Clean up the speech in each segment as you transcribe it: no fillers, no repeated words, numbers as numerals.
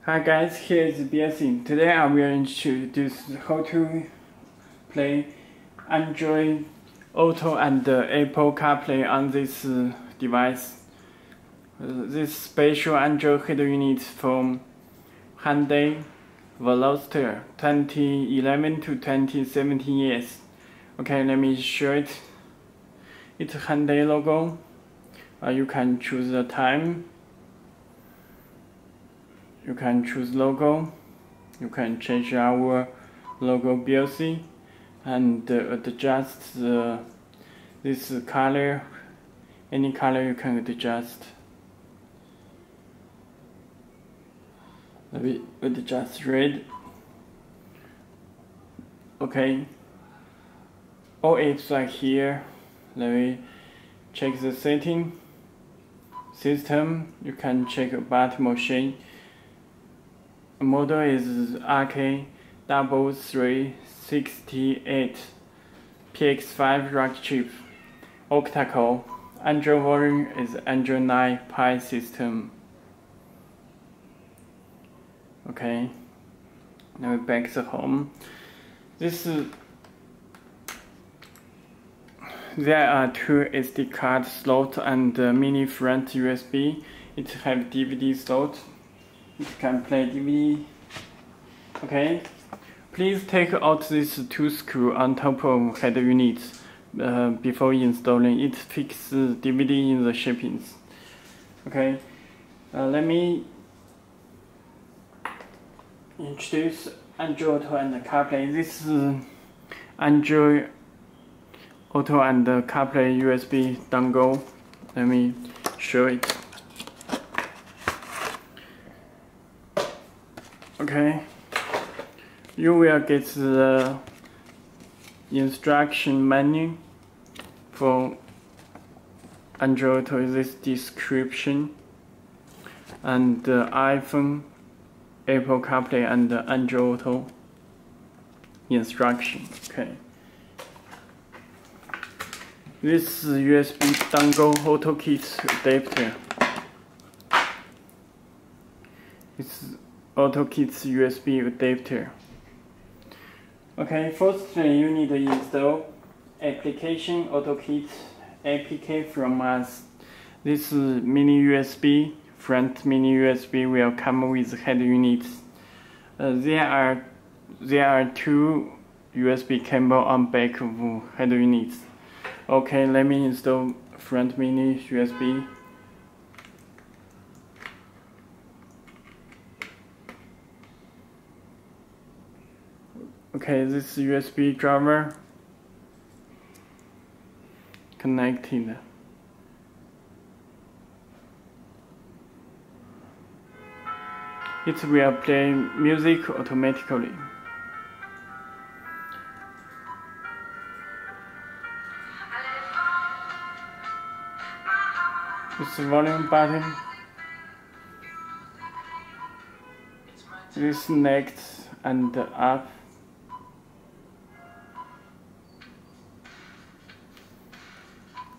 Hi guys, here is Belsee. Today I will introduce how to play Android Auto and Apple CarPlay on this device. This special Android head unit from Hyundai Veloster 2011 to 2017 years. Okay, let me show it. It's Hyundai logo. You can choose the time. You can choose logo. You can change our logo Belsee and adjust this color. Any color you can adjust. Let me adjust red. Okay. All apps are here. Let me check the setting. System. You can check about machine. Model is RK3368 PX5 rack chip, octa-core. Android version is Android 9 Pie system. Okay, now back to home. There are two SD card slots and mini front USB. It have DVD slot. It can play DVD. Okay, please take out this two screw on top of head unit before installing. It fixes DVD in the shippings. Okay, let me introduce Android Auto and CarPlay. This is Android Auto and CarPlay USB dongle. Let me show it. Okay, you will get the instruction menu for Android Auto, this description, and iPhone, Apple CarPlay, and Android Auto instruction. Okay, this USB dongle auto kit adapter. It's AutoKit's USB adapter. Okay, firstly you need to install application AutoKit APK from us. This mini USB, front mini USB will come with head units. There are two USB cable on back of head units. Okay, let me install front mini USB. Okay, this USB driver connected. It will play music automatically. This volume button. This next and up.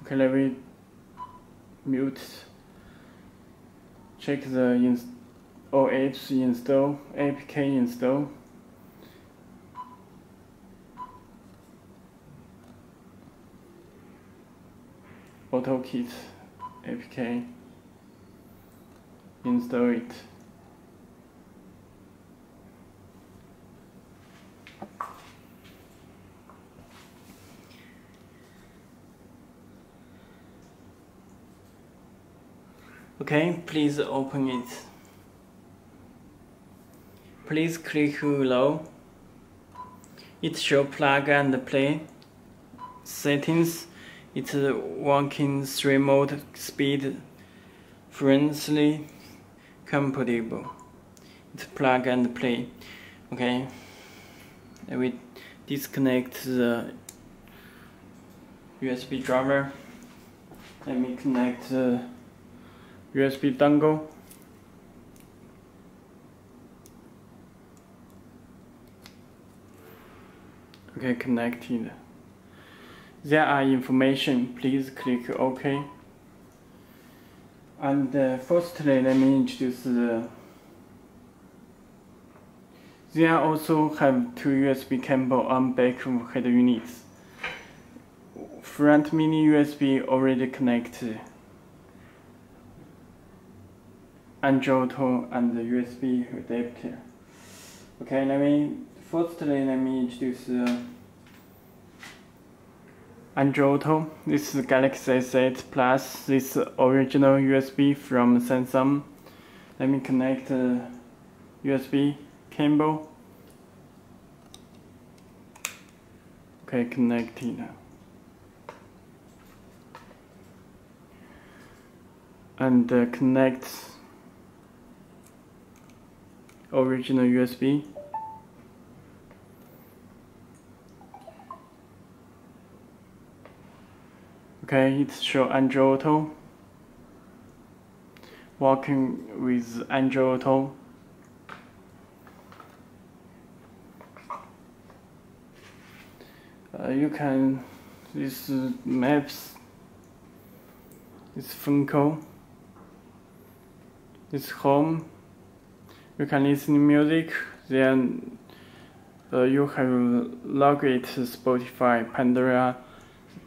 Okay, let me mute. Check the all apps install, APK install. AutoKit APK. Install it. Okay, please open it. Please click below. It shows plug and play. Settings. It's working 3 mode speed friendly compatible. It's plug and play. Okay. Let me disconnect the USB driver. Let me connect the USB dongle. Okay, connected. There are information. Please click OK. And firstly, let me introduce the They also have two USB cable on back of head units. Front mini USB already connect Android Auto and the USB adapter. Okay, firstly let me introduce Android Auto. This is Galaxy S8 Plus. This original USB from Samsung. Let me connect USB cable. Okay, connected. And connect original USB. Okay, it shows Android Auto. Working with Android Auto. You can this maps, this phone call, this home. You can listen to music. Then you have log it to Spotify, Pandora,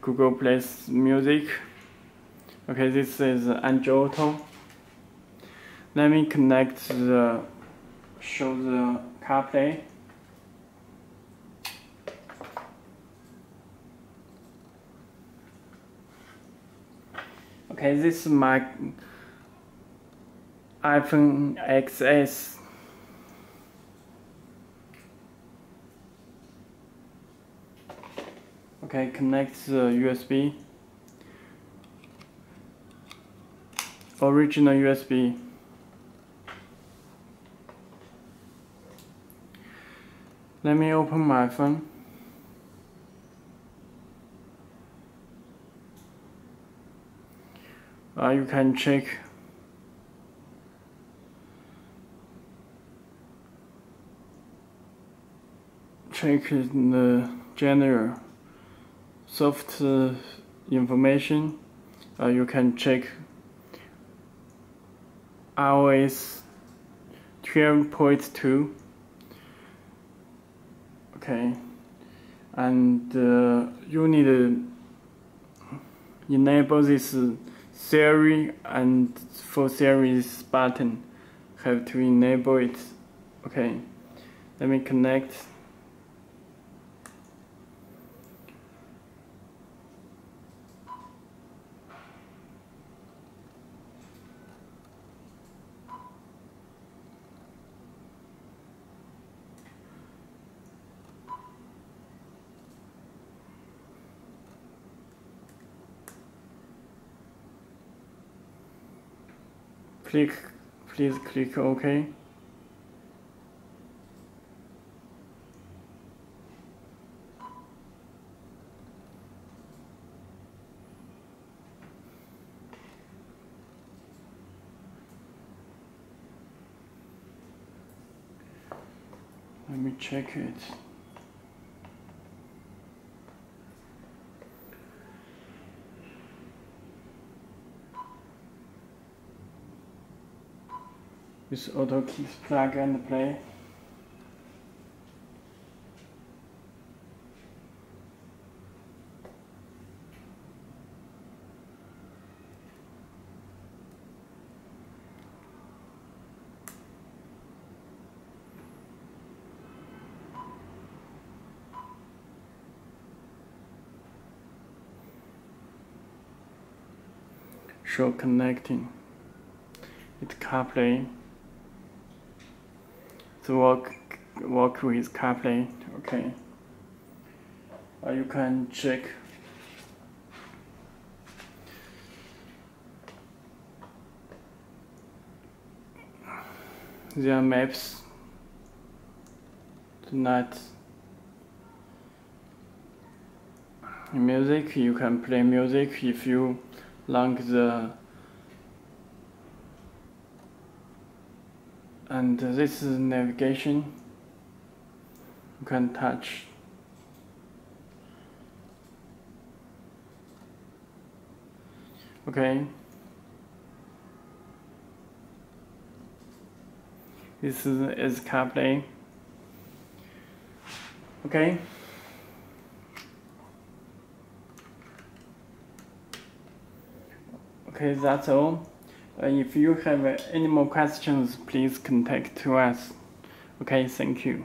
Google Play Music. Okay, this is Android Auto. Let me connect show the CarPlay. Okay, this is my iPhone XS. Okay, connect the USB. Original USB. Let me open my phone. You can check the general soft information. You can check iOS 12.2. Okay, and you need to enable this Siri and for Siri's button. Have to enable it. Okay, let me connect. Please click OK. Let me check it. This auto keys plug and play. Show connecting. It's CarPlay. To work with CarPlay. Okay. You can check their maps tonight. Music, you can play music if you like the. And this is navigation. You can touch. Okay. This is CarPlay. Okay. Okay, that's all. If you have any more questions, please contact to us. Okay, thank you.